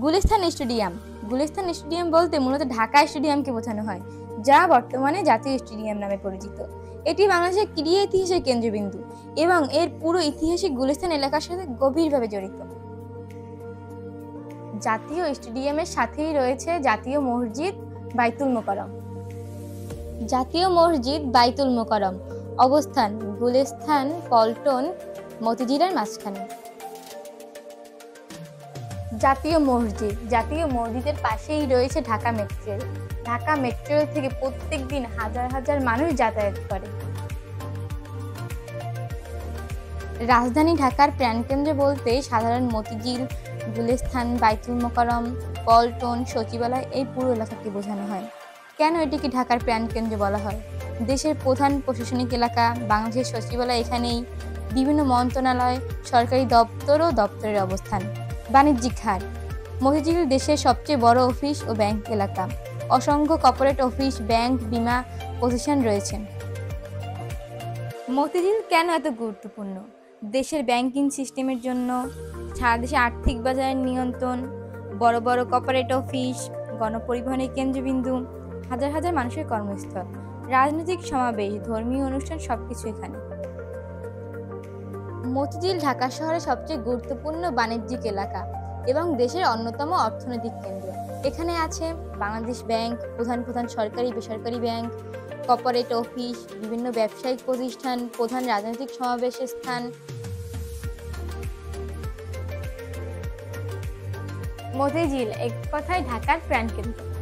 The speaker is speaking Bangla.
গুলিস্তান স্টেডিয়াম। গুলিস্তান স্টেডিয়াম বলতে মূলত ঢাকা স্টেডিয়ামকে বোঝানো হয়, যা বর্তমানে জাতীয় স্টেডিয়াম নামে পরিচিত। এটি বাংলাদেশের ক্রীড়া ইতিহাসের কেন্দ্রবিন্দু এবং এর পুরো ইতিহাসই গুলিস্তান এলাকার সাথে গভীরভাবে জড়িত। জাতীয় স্টেডিয়ামের সাথেই রয়েছে জাতীয় মসজিদ বাইতুল মোকাররম। জাতীয় মসজিদ বাইতুল মোকাররম অবস্থান গুলিস্তান, পল্টন, মতিঝিলের মাঝখানে। জাতীয় মসজিদের পাশেই রয়েছে Dhaka metro rail. Dhaka metro rail থেকে প্রত্যেক দিন হাজার হাজার মানুষ যাতায়াত করে। রাজধানী ঢাকার প্রাণকেন্দ্র বলতে সাধারণ মতিঝিল, গুলিস্তান, বাইতুল মোকাররম, পল্টন, সচিবালয় এই পুরো এলাকাকে বোঝানো হয়। কেন এটিকে ঢাকার প্রাণকেন্দ্র বলা হয়? দেশের প্রধান প্রশাসনিক এলাকা, বাংলাদেশের সচিবালয় এখানেই, বিভিন্ন মন্ত্রণালয়, সরকারি দপ্তর ও দপ্তরের অবস্থান। বাণিজ্যিক হাট। মতিঝিল দেশের সবচেয়ে বড় অফিস ও ব্যাংক এলাকা। অসংখ্য কর্পোরেট অফিস, ব্যাংক, বীমা প্রতিষ্ঠান রয়েছে। মতিঝিল কেন এত গুরুত্বপূর্ণ? দেশের ব্যাংকিং সিস্টেমের জন্য, সারা দেশে আর্থিক বাজারের নিয়ন্ত্রণ, বড় বড় কর্পোরেট অফিস, গণপরিবহনের কেন্দ্রবিন্দু, হাজার হাজার মানুষের কর্মস্থল, রাজনৈতিক সমাবেশ, ধর্মীয় অনুষ্ঠান সবকিছু এখানে। মতিঝিল ঢাকা শহরের সবচেয়ে গুরুত্বপূর্ণ বাণিজ্যিক এলাকা এবং দেশের অন্যতম অর্থনৈতিক কেন্দ্র। এখানে আছে বাংলাদেশ ব্যাংক, প্রধান প্রধান সরকারি বেসরকারি ব্যাংক, কর্পোরেট অফিস, বিভিন্ন ব্যবসায়িক প্রতিষ্ঠান, প্রধান রাজনৈতিক সমাবেশের স্থান। মতিঝিল এক কথায় ঢাকার প্রাণকেন্দ্র।